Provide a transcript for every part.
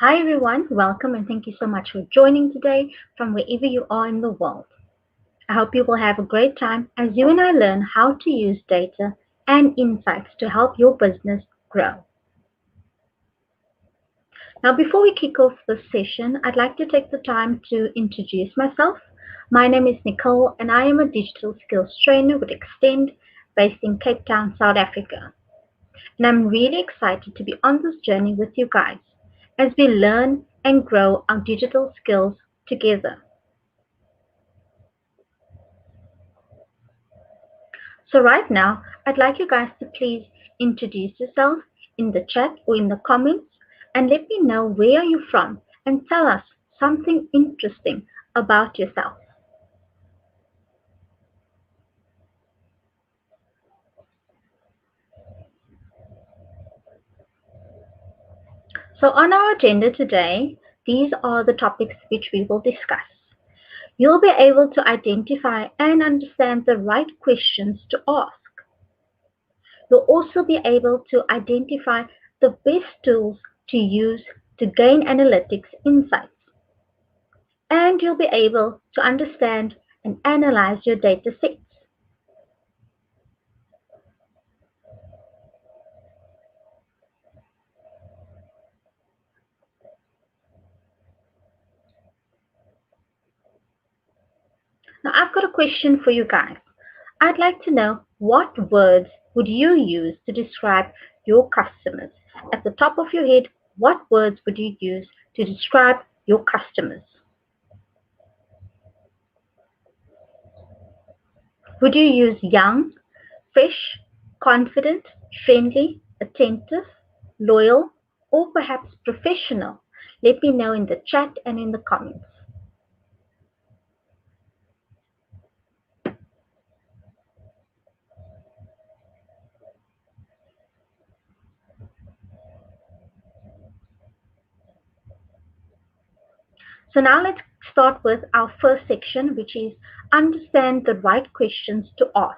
Hi everyone, welcome and thank you so much for joining today from wherever you are in the world. I hope you will have a great time as you and I learn how to use data and insights to help your business grow. Now, before we kick off this session, I'd like to take the time to introduce myself. My name is Nicole and I am a digital skills trainer with Extend based in Cape Town, South Africa. And I'm really excited to be on this journey with you guys as we learn and grow our digital skills together. So right now, I'd like you guys to please introduce yourself in the chat or in the comments and let me know where you're from and tell us something interesting about yourself. So on our agenda today, these are the topics which we will discuss. You'll be able to identify and understand the right questions to ask. You'll also be able to identify the best tools to use to gain analytics insights. And you'll be able to understand and analyze your data sets. Now, I've got a question for you guys. I'd like to know what words would you use to describe your customers? At the top of your head, what words would you use to describe your customers? Would you use young, fresh, confident, friendly, attentive, loyal, or perhaps professional? Let me know in the chat and in the comments. So now let's start with our first section, which is understand the right questions to ask.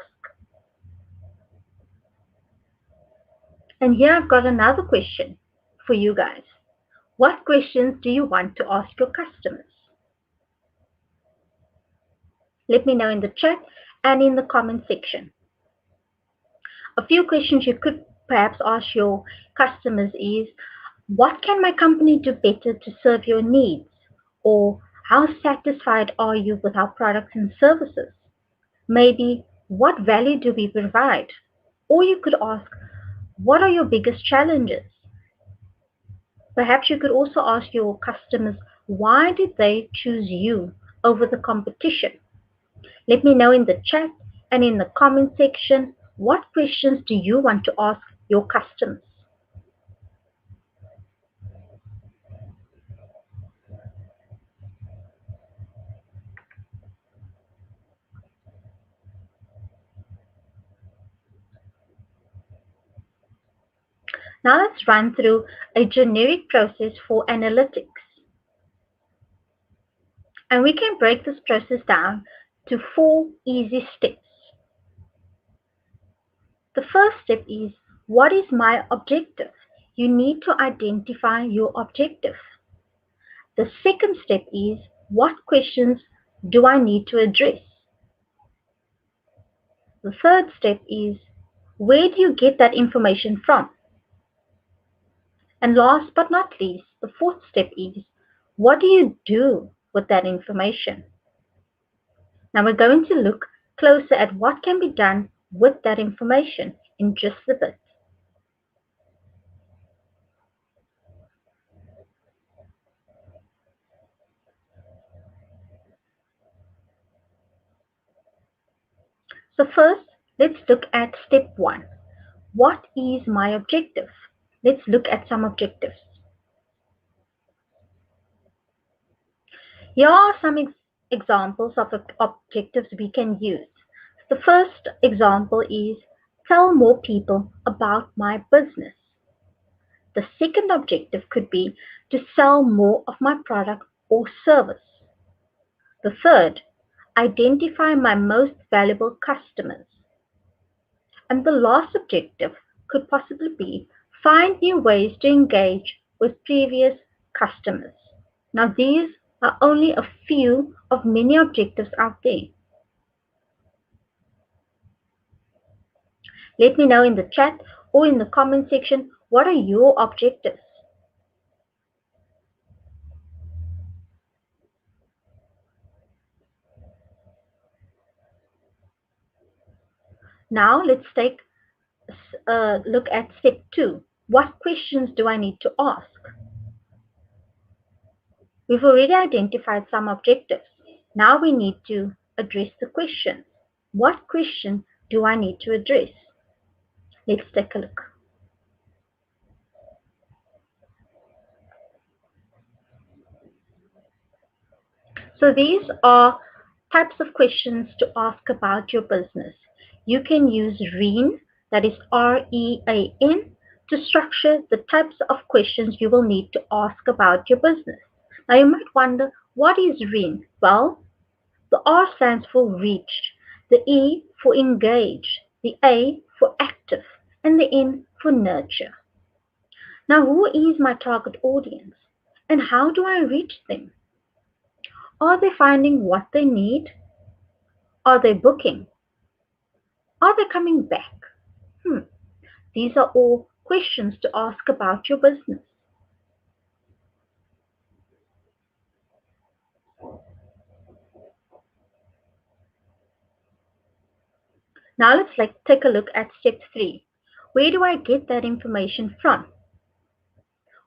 And here I've got another question for you guys. What questions do you want to ask your customers? Let me know in the chat and in the comment section. A few questions you could perhaps ask your customers is, what can my company do better to serve your needs? Or how satisfied are you with our products and services? Maybe, what value do we provide? Or you could ask, what are your biggest challenges? Perhaps you could also ask your customers, why did they choose you over the competition? Let me know in the chat and in the comment section, what questions do you want to ask your customers? Now let's run through a generic process for analytics. And we can break this process down to 4 easy steps. The first step is, what is my objective? You need to identify your objective. The second step is, what questions do I need to address? The third step is, where do you get that information from? And last but not least, the fourth step is, what do you do with that information? Now we're going to look closer at what can be done with that information in just a bit. So first, let's look at step 1. What is my objective? Let's look at some objectives. Here are some examples of objectives we can use. The first example is, tell more people about my business. The second objective could be to sell more of my product or service. The third, identify my most valuable customers. And the last objective could possibly be, find new ways to engage with previous customers. Now, these are only a few of many objectives out there. Let me know in the chat or in the comment section, what are your objectives? Now let's take a look at step 2. What questions do I need to ask? We've already identified some objectives. Now we need to address the question. What question do I need to address? Let's take a look. So these are types of questions to ask about your business. You can use REAN, that is REAN, to structure the types of questions you will need to ask about your business. Now you might wonder, what is REAN? Well, the R stands for reach, the E for engage, the A for active, and the N for nurture. Now, who is my target audience and how do I reach them? Are they finding what they need? Are they booking? Are they coming back? These are all questions to ask about your business. Now let's take a look at step 3. Where do I get that information from?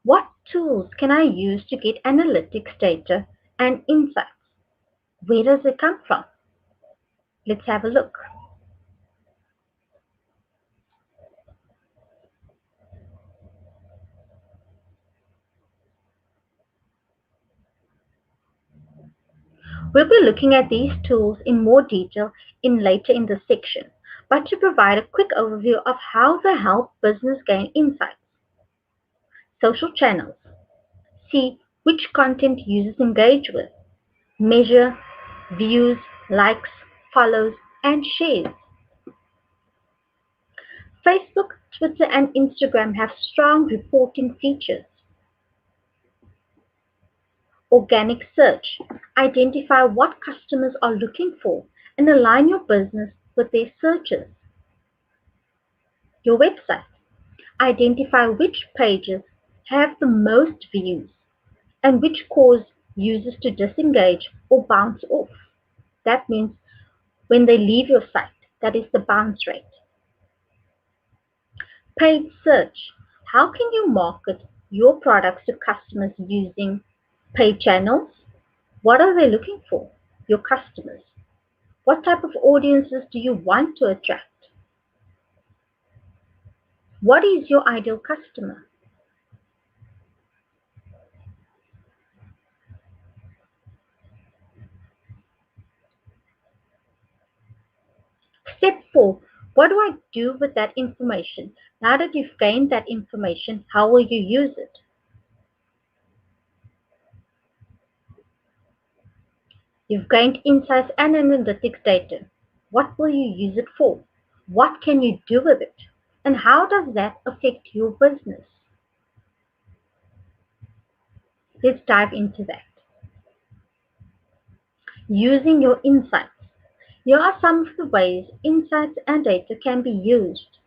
What tools can I use to get analytics data and insights? Where does it come from? Let's have a look. We'll be looking at these tools in more detail later in this section, but to provide a quick overview of how they help business gain insights. Social channels. See which content users engage with. Measure views, likes, follows, and shares. Facebook, Twitter, and Instagram have strong reporting features. Organic search. Identify what customers are looking for and align your business with their searches. Your website. Identify which pages have the most views and which cause users to disengage or bounce off. That means when they leave your site, that is the bounce rate. Paid search. How can you market your products to customers using paid channels? What are they looking for? Your customers. What type of audiences do you want to attract? What is your ideal customer? Step 4. What do I do with that information? Now that you've gained that information, how will you use it? You've gained insights and analytics data. What will you use it for? What can you do with it? And how does that affect your business? Let's dive into that. Using your insights. Here are some of the ways insights and data can be used.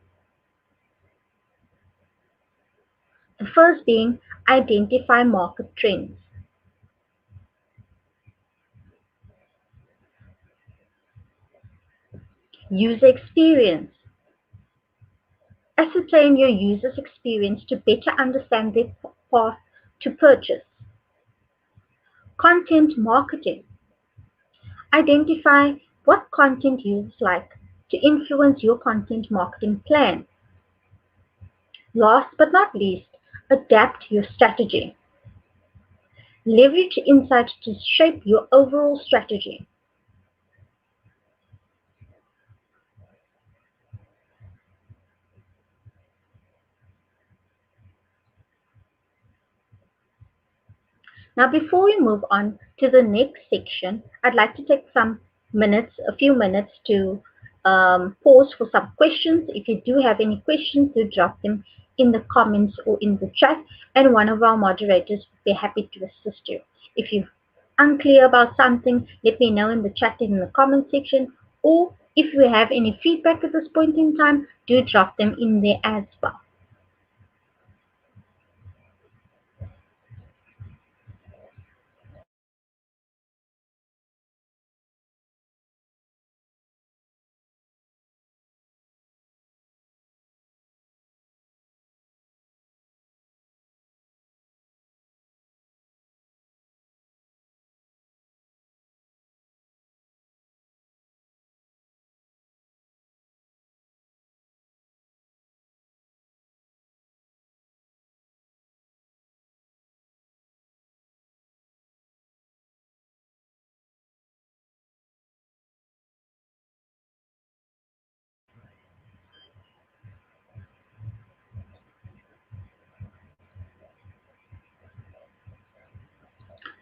The first being identify market trends. User experience. Ascertain your user's experience to better understand their path to purchase. Content marketing. Identify what content users like to influence your content marketing plan. Last but not least, adapt your strategy. Leverage insights to shape your overall strategy. Now, before we move on to the next section, I'd like to take a few minutes to pause for some questions. If you do have any questions, do drop them in the comments or in the chat, and one of our moderators will be happy to assist you. If you're unclear about something, let me know in the chat in the comment section, or if you have any feedback at this point in time, do drop them in there as well.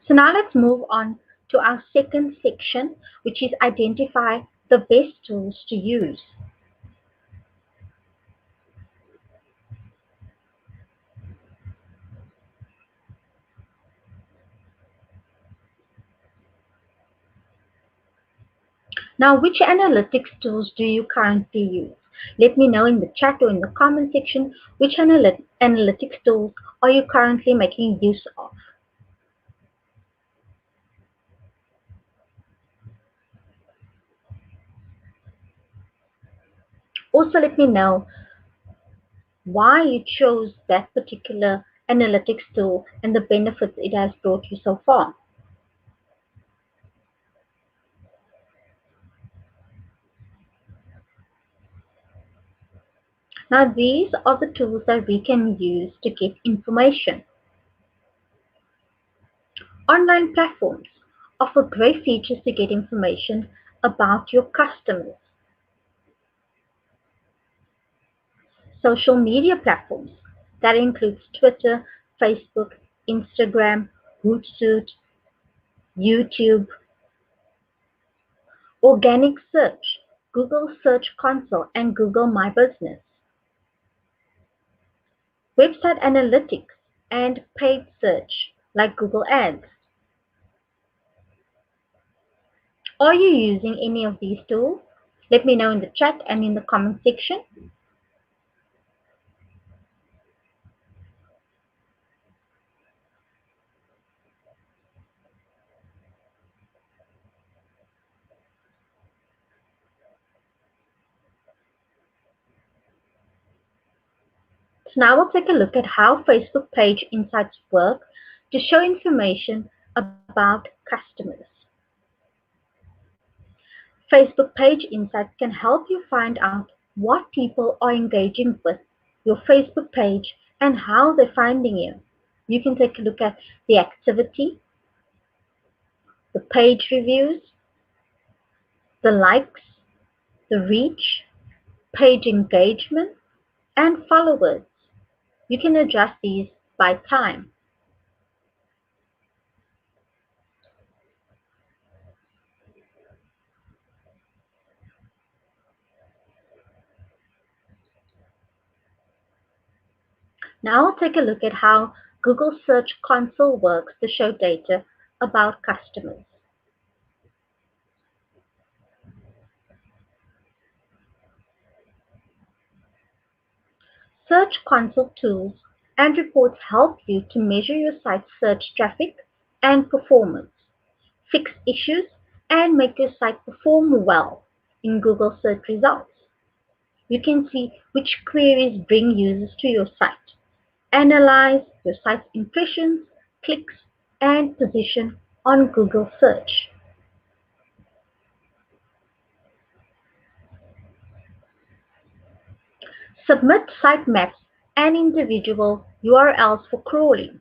So now let's move on to our second section, which is identify the best tools to use. Now, which analytics tools do you currently use? Let me know in the chat or in the comment section which analytics tools are you currently making use of. Also, let me know why you chose that particular analytics tool and the benefits it has brought you so far. Now, these are the tools that we can use to get information. Online platforms offer great features to get information about your customers. Social media platforms that includes Twitter, Facebook, Instagram, Hootsuite, YouTube, organic search, Google Search Console, and Google My Business, website analytics, and paid search like Google Ads. Are you using any of these tools? Let me know in the chat and in the comment section. So now we'll take a look at how Facebook page insights work to show information about customers. Facebook page insights can help you find out what people are engaging with your Facebook page and how they're finding you. You can take a look at the activity, the page reviews, the likes, the reach, page engagement, and followers. You can adjust these by time. Now I'll take a look at how Google Search Console works to show data about customers. Search Console tools and reports help you to measure your site's search traffic and performance, fix issues, and make your site perform well in Google search results. You can see which queries bring users to your site, analyze your site's impressions, clicks, and position on Google search. Submit sitemaps and individual URLs for crawling.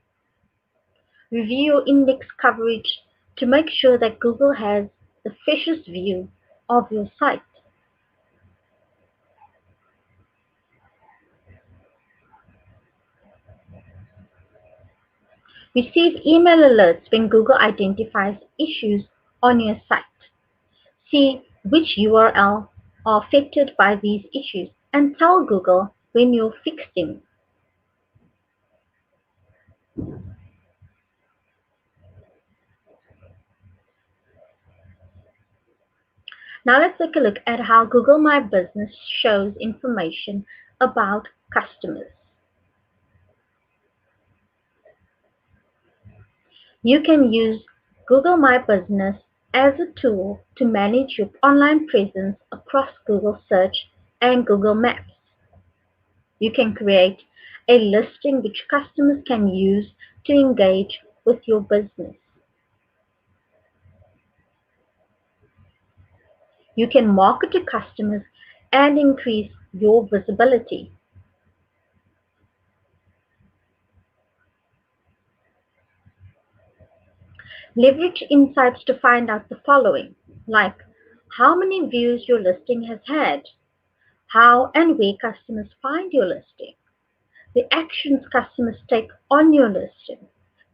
Review your index coverage to make sure that Google has the freshest view of your site. Receive email alerts when Google identifies issues on your site. See which URL are affected by these issues and tell Google when you fix them. Now let's take a look at how Google My Business shows information about customers. You can use Google My Business as a tool to manage your online presence across Google Search and Google Maps. You can create a listing which customers can use to engage with your business. You can market to customers and increase your visibility. Leverage insights to find out the following, like how many views your listing has had, how and where customers find your listing, the actions customers take on your listing,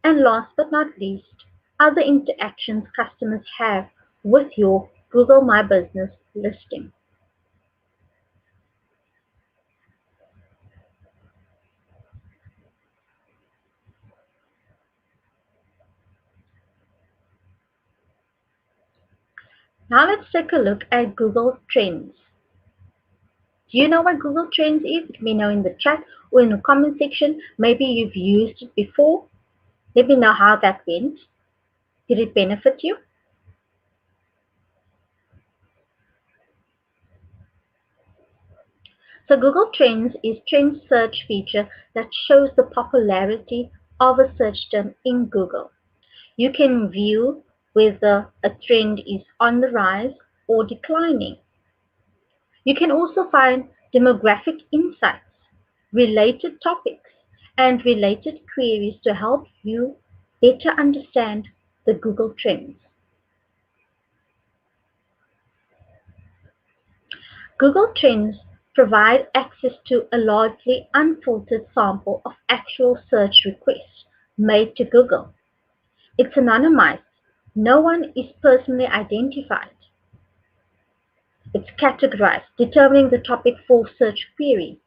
and last but not least, other interactions customers have with your Google My Business listing. Now let's take a look at Google Trends. Do you know what Google Trends is? Let me know in the chat or in the comment section. Maybe you've used it before. Let me know how that went. Did it benefit you? So Google Trends is trend search feature that shows the popularity of a search term in Google. You can view whether a trend is on the rise or declining. You can also find demographic insights, related topics, and related queries to help you better understand the Google Trends. Google Trends provide access to a largely unfiltered sample of actual search requests made to Google. It's anonymized. No one is personally identified. It's categorized, determining the topic for search query.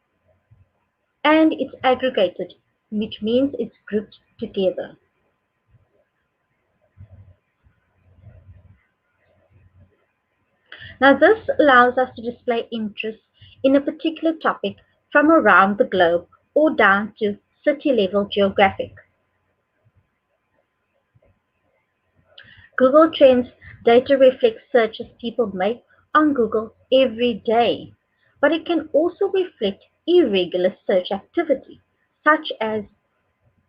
And it's aggregated, which means it's grouped together. Now, this allows us to display interest in a particular topic from around the globe or down to city level geographic. Google Trends data reflects searches people make on Google every day, but it can also reflect irregular search activity, such as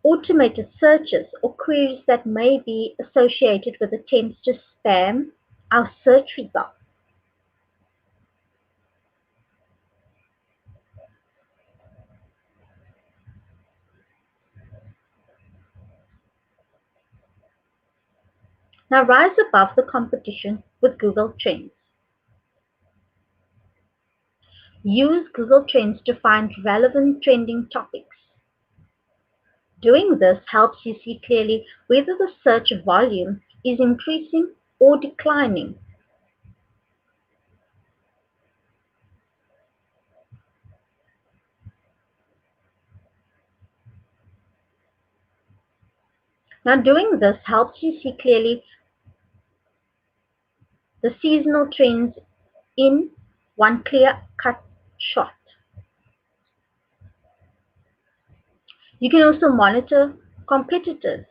automated searches or queries that may be associated with attempts to spam our search results. Now rise above the competition with Google Trends. Use Google Trends to find relevant trending topics. Doing this helps you see clearly whether the search volume is increasing or declining. Now doing this helps you see clearly the seasonal trends in one clear-cut shot. You can also monitor competitors.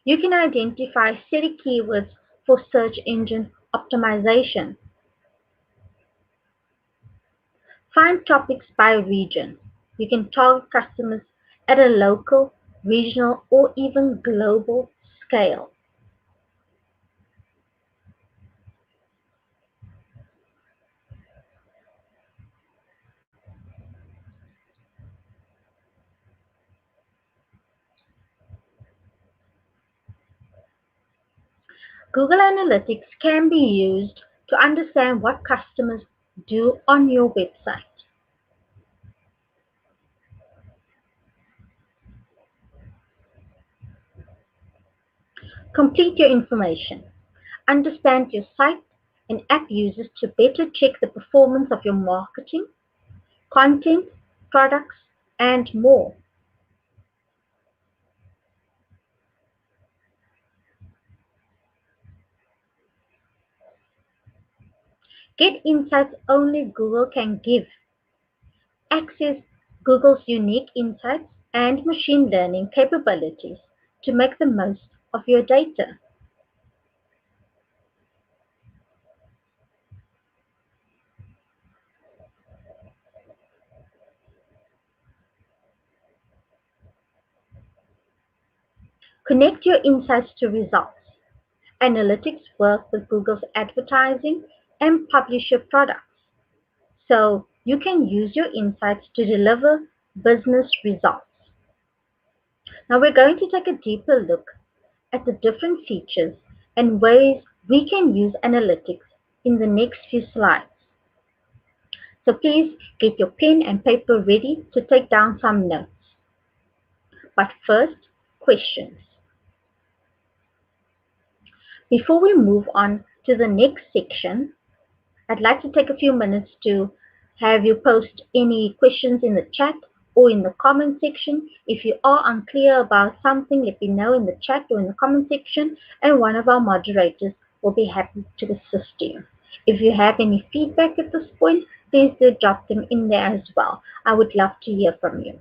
You can identify city keywords for search engine optimization. Find topics by region. You can target customers at a local, regional, or even global scale. Google Analytics can be used to understand what customers do on your website. Complete your information. Understand your site and app users to better check the performance of your marketing, content, products, and more. Get insights only Google can give. Access Google's unique insights and machine learning capabilities to make the most of your data. Connect your insights to results. Analytics work with Google's advertising and publish your products, so you can use your insights to deliver business results. Now we're going to take a deeper look at the different features and ways we can use analytics in the next few slides. So please get your pen and paper ready to take down some notes. But first, questions. Before we move on to the next section, I'd like to take a few minutes to have you post any questions in the chat or in the comment section. If you are unclear about something, let me know in the chat or in the comment section, and one of our moderators will be happy to assist you. If you have any feedback at this point, please do drop them in there as well. I would love to hear from you.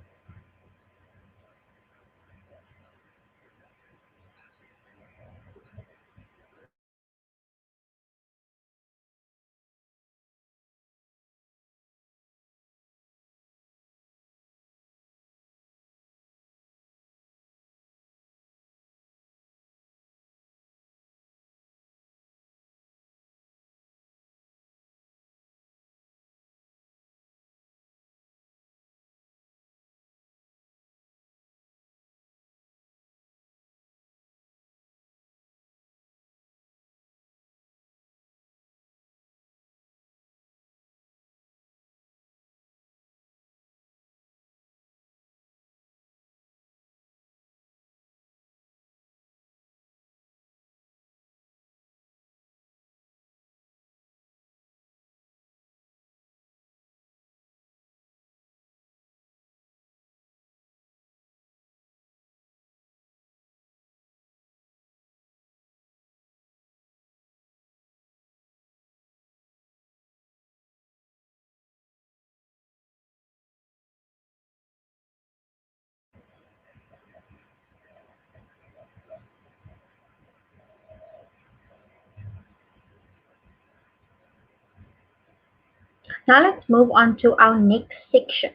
Now let's move on to our next section.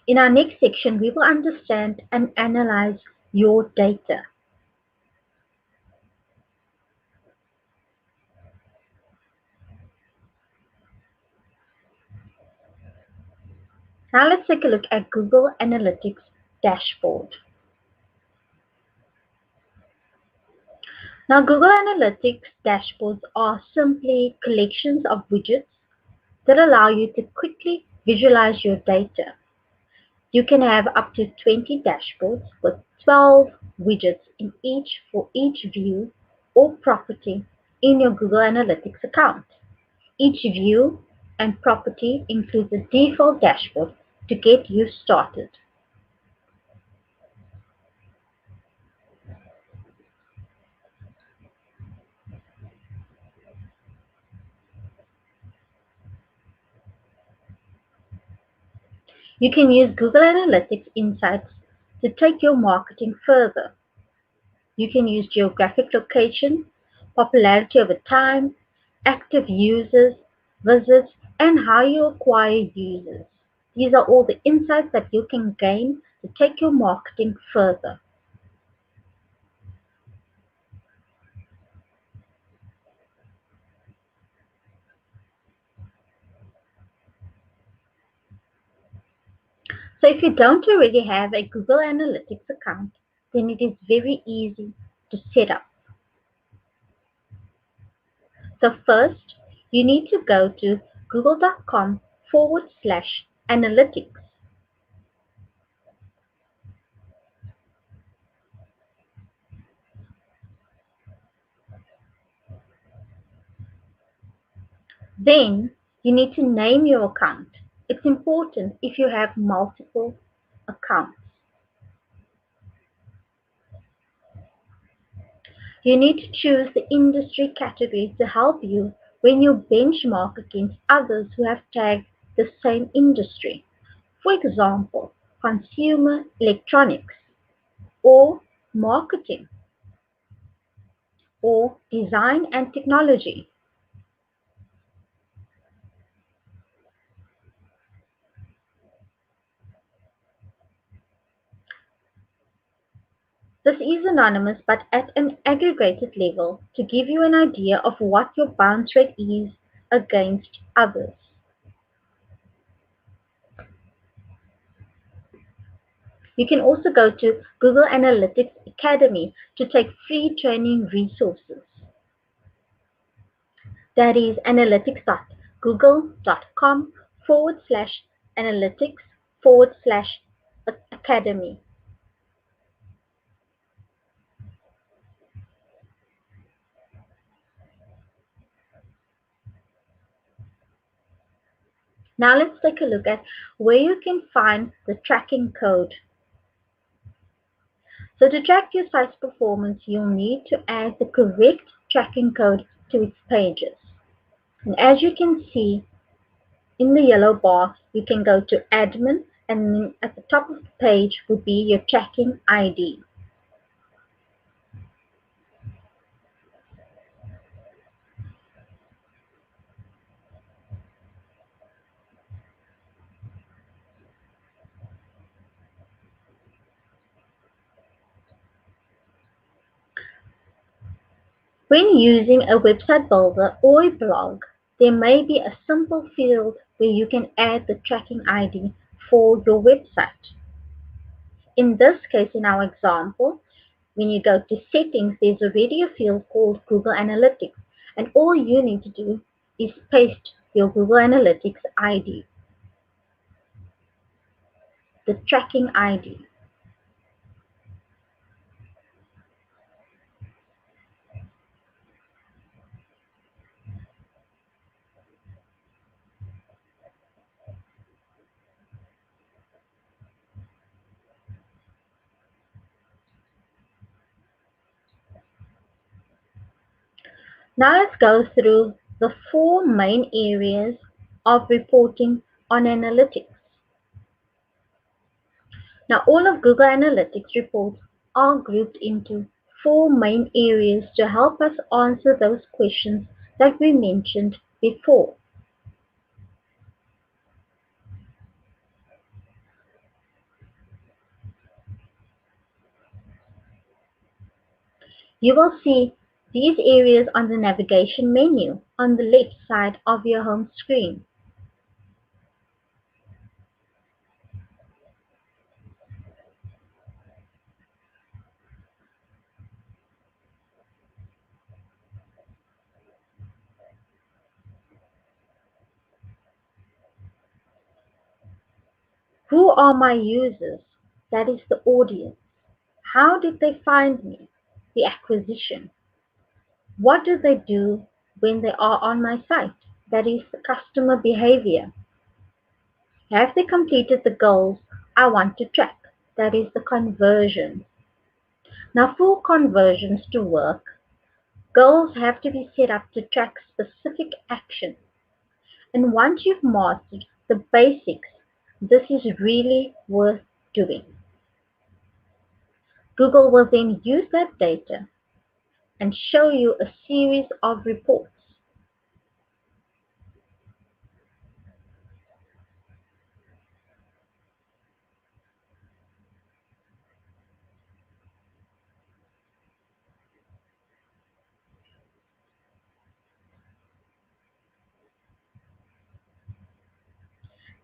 In our next section, we will understand and analyze your data. Now let's take a look at Google Analytics dashboard. Now Google Analytics dashboards are simply collections of widgets that allow you to quickly visualize your data. You can have up to 20 dashboards with 12 widgets in each for each view or property in your Google Analytics account. Each view and property includes a default dashboard to get you started. You can use Google Analytics Insights to take your marketing further. You can use geographic location, popularity over time, active users, visits, and how you acquire users. These are all the insights that you can gain to take your marketing further. So if you don't already have a Google Analytics account, then it is very easy to set up. So first, you need to go to google.com/analytics. Then you need to name your account. It's important if you have multiple accounts. You need to choose the industry category to help you when you benchmark against others who have tagged the same industry. For example, consumer electronics, or marketing, or design and technology. This is anonymous but at an aggregated level to give you an idea of what your bounce rate is against others. You can also go to Google Analytics Academy to take free training resources. That is analytics.google.com/analytics/academy. Now let's take a look at where you can find the tracking code. So to track your site's performance, you'll need to add the correct tracking code to its pages. And as you can see in the yellow bar, you can go to admin, and then at the top of the page would be your tracking ID. When using a website builder or a blog, there may be a simple field where you can add the tracking ID for your website. In this case, in our example, when you go to settings, there's already a field called Google Analytics, and all you need to do is paste your Google Analytics ID, the tracking ID. Now let's go through the four main areas of reporting on analytics. Now all of Google Analytics reports are grouped into four main areas to help us answer those questions that we mentioned before. You will see these areas on the navigation menu on the left side of your home screen. Who are my users? That is the audience. How did they find me? The acquisition. What do they do when they are on my site? That is the customer behavior. Have they completed the goals I want to track? That is the conversion. Now, for conversions to work, goals have to be set up to track specific actions. And once you've mastered the basics, this is really worth doing. Google will then use that data and show you a series of reports.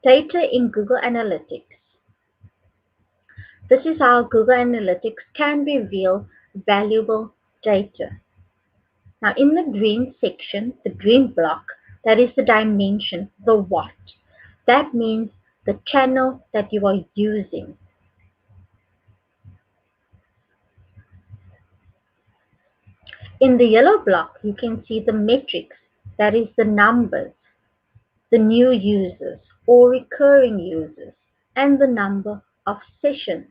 Data in Google Analytics. This is how Google Analytics can reveal valuable data. Now in the green section, the green block, That is the dimension, the what. That means the channel that you are using. In the yellow block, you can see the metrics, that is the numbers, the new users or recurring users, and the number of sessions.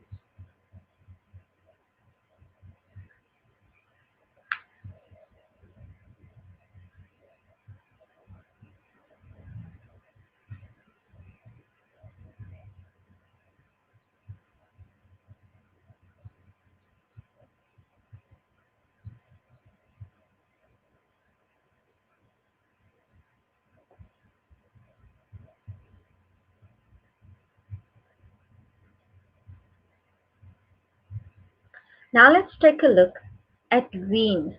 Now let's take a look at Reen.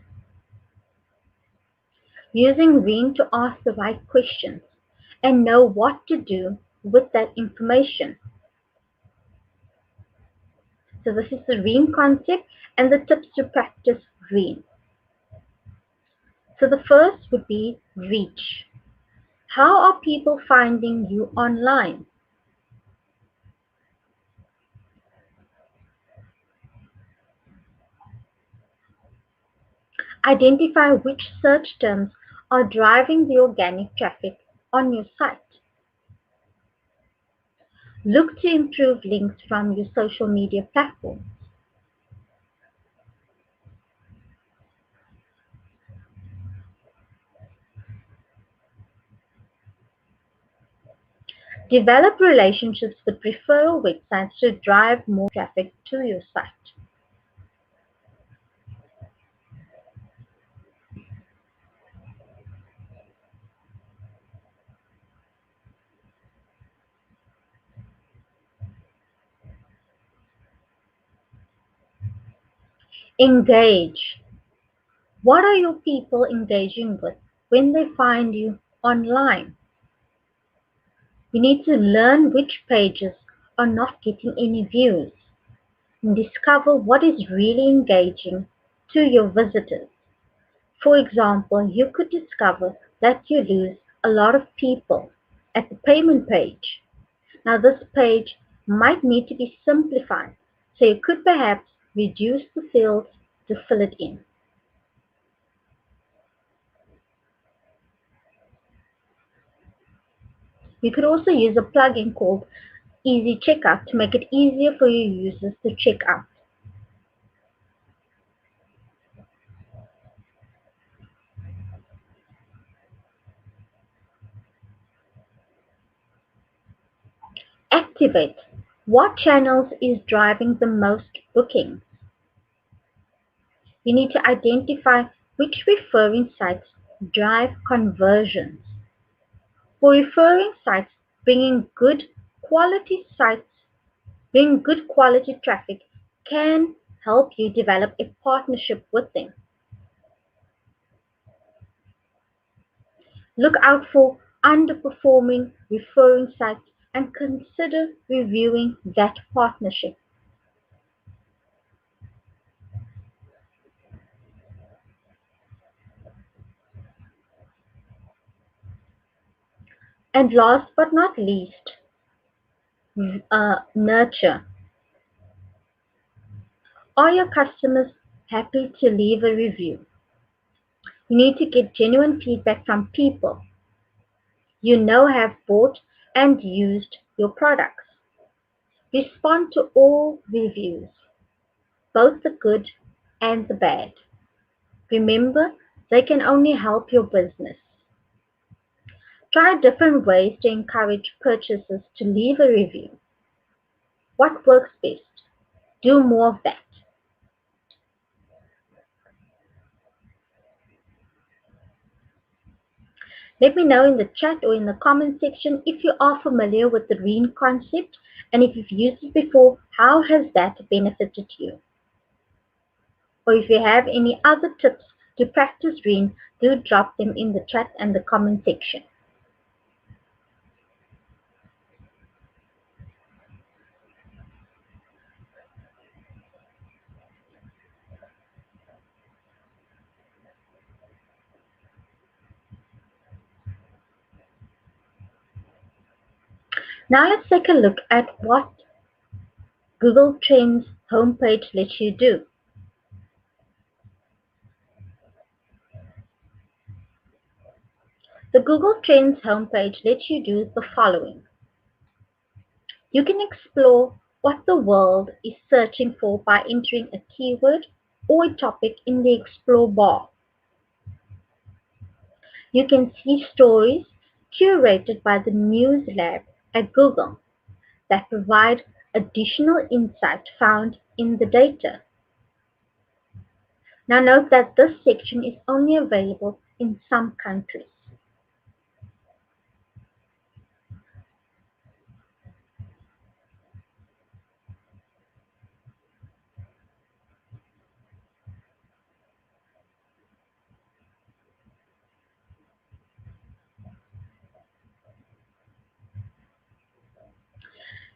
Using Reen to ask the right questions and know what to do with that information. So this is the Reen concept and the tips to practice Reen. So the first would be reach. How are people finding you online? Identify which search terms are driving the organic traffic on your site. Look to improve links from your social media platforms. Develop relationships with referral websites to drive more traffic to your site. Engage. What are your people engaging with when they find you online? You need to learn which pages are not getting any views and discover what is really engaging to your visitors. For example, you could discover that you lose a lot of people at the payment page. Now, this page might need to be simplified, so you could perhaps reduce the fields to fill it in. You could also use a plugin called Easy Checkout to make it easier for your users to check out. Activate. What channels is driving the most bookings? You need to identify which referring sites drive conversions. For referring sites, sites bring good quality traffic can help you develop a partnership with them. Look out for underperforming referring sites and consider reviewing that partnership. And last but not least, nurture. Are your customers happy to leave a review? You need to get genuine feedback from people you know have bought and used your products. Respond to all reviews, both the good and the bad. Remember, they can only help your business. Try different ways to encourage purchasers to leave a review. What works best? Do more of that. Let me know in the chat or in the comment section if you are familiar with the Reen concept and if you've used it before, how has that benefited you? Or if you have any other tips to practice Reen, do drop them in the chat and the comment section. Now let's take a look at what Google Trends homepage lets you do. The Google Trends homepage lets you do the following. You can explore what the world is searching for by entering a keyword or a topic in the Explore bar. You can see stories curated by the News Lab at Google that provide additional insight found in the data. Now note that this section is only available in some countries.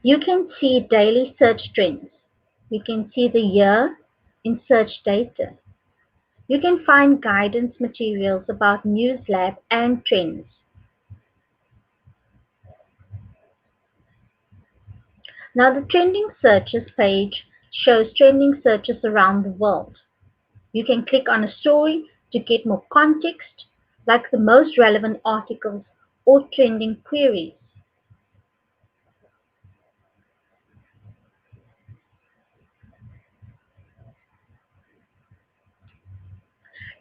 You can see daily search trends. You can see the year in search data. You can find guidance materials about News Lab and trends. Now the trending searches page shows trending searches around the world. You can click on a story to get more context, like the most relevant articles or trending queries.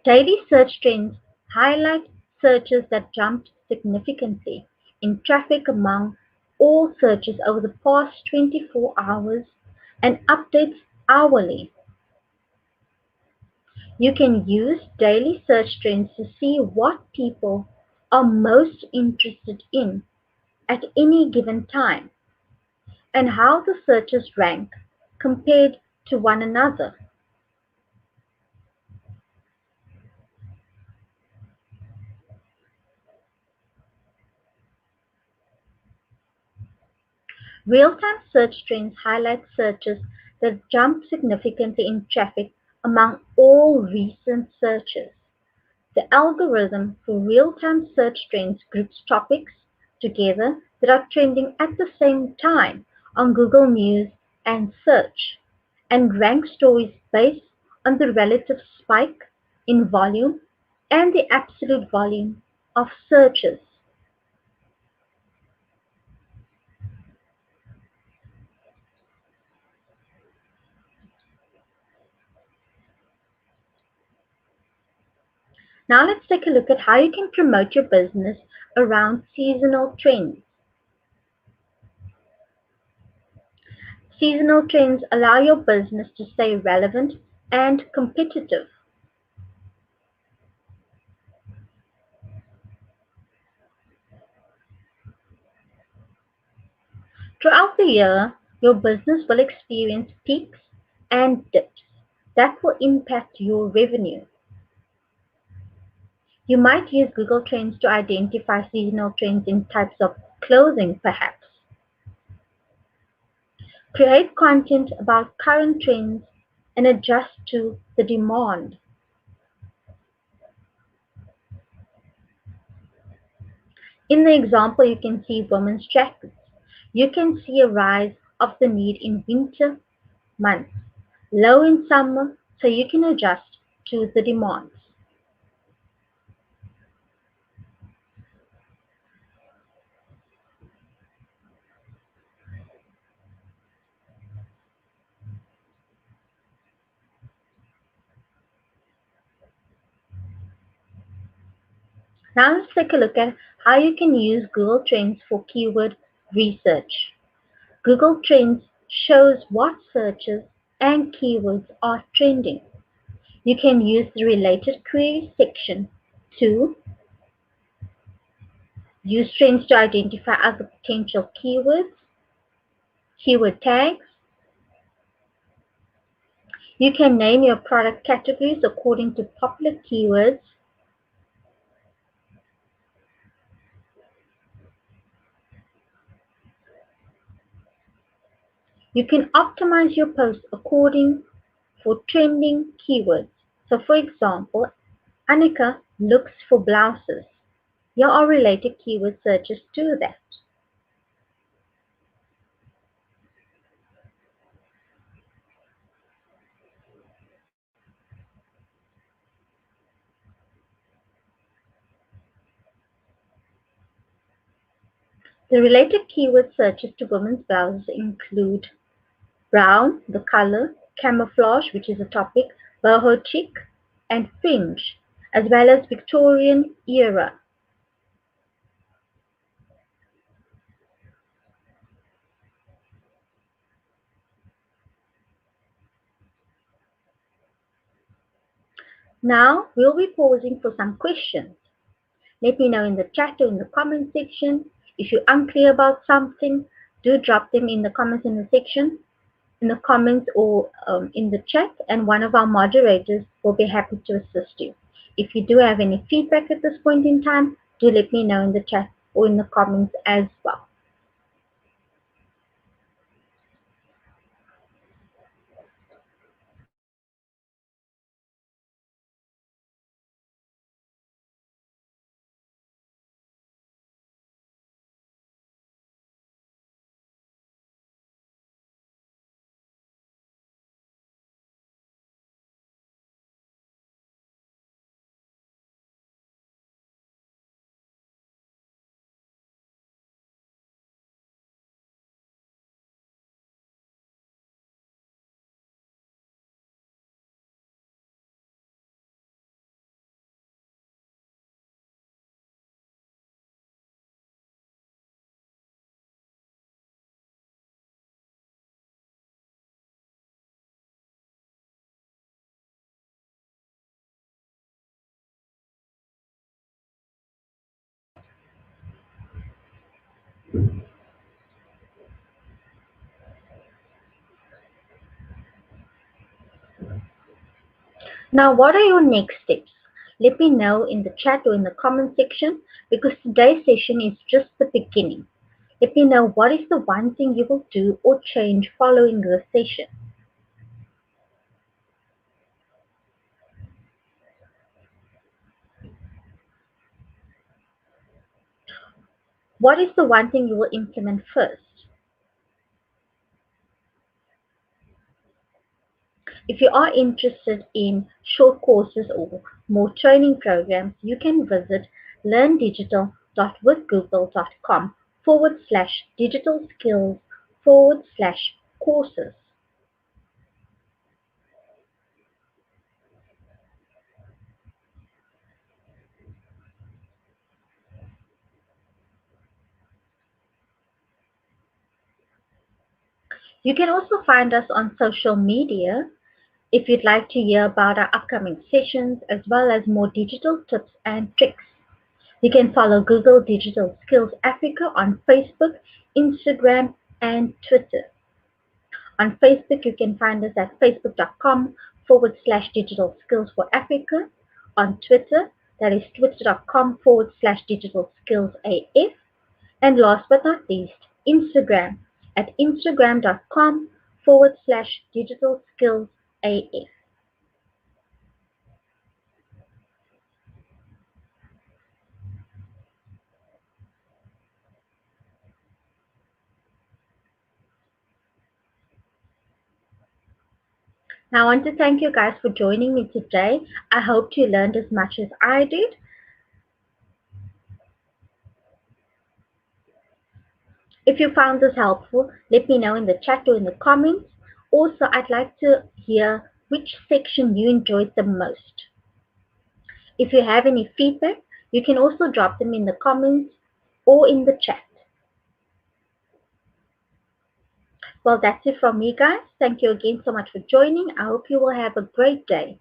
Daily search trends highlight searches that jumped significantly in traffic among all searches over the past 24 hours and updates hourly. You can use daily search trends to see what people are most interested in at any given time and how the searches rank compared to one another. Real-time search trends highlight searches that jump significantly in traffic among all recent searches. The algorithm for real-time search trends groups topics together that are trending at the same time on Google News and Search, and ranks stories based on the relative spike in volume and the absolute volume of searches. Now let's take a look at how you can promote your business around seasonal trends. Seasonal trends allow your business to stay relevant and competitive. Throughout the year, your business will experience peaks and dips that will impact your revenue. You might use Google Trends to identify seasonal trends in types of clothing, perhaps. Create content about current trends and adjust to the demand. In the example, you can see women's jackets. You can see a rise of the need in winter months, low in summer, so you can adjust to the demands. Now let's take a look at how you can use Google Trends for keyword research. Google Trends shows what searches and keywords are trending. You can use the related queries section to use trends to identify other potential keywords, keyword tags. You can name your product categories according to popular keywords. You can optimize your posts according for trending keywords. So for example, Annika looks for blouses. Here are related keyword searches to that. The related keyword searches to women's blouses include brown, the color, camouflage, which is a topic, boho chic, and fringe, as well as Victorian era. Now we'll be pausing for some questions. Let me know in the chat or in the comment section. If you're unclear about something, do drop them in the comments in the section, in the comments or in the chat, and one of our moderators will be happy to assist you. If you do have any feedback at this point in time, do let me know in the chat or in the comments as well. Now, what are your next steps? Let me know in the chat or in the comment section, because today's session is just the beginning. Let me know what is the one thing you will do or change following this session. What is the one thing you will implement first? If you are interested in short courses or more training programs, you can visit learndigital.withgoogle.com/digital skills/courses. You can also find us on social media if you'd like to hear about our upcoming sessions as well as more digital tips and tricks. You can follow Google Digital Skills Africa on Facebook, Instagram, and Twitter. On Facebook, you can find us at facebook.com/digital skills for Africa. On Twitter, that is twitter.com/digital skills AF. And last but not least, Instagram at instagram.com/digital skills AF. Now, I want to thank you guys for joining me today. I hope you learned as much as I did. If you found this helpful, let me know in the chat or in the comments. Also, I'd like to hear which section you enjoyed the most. If you have any feedback, you can also drop them in the comments or in the chat. Well, that's it from me, guys. Thank you again so much for joining. I hope you will have a great day.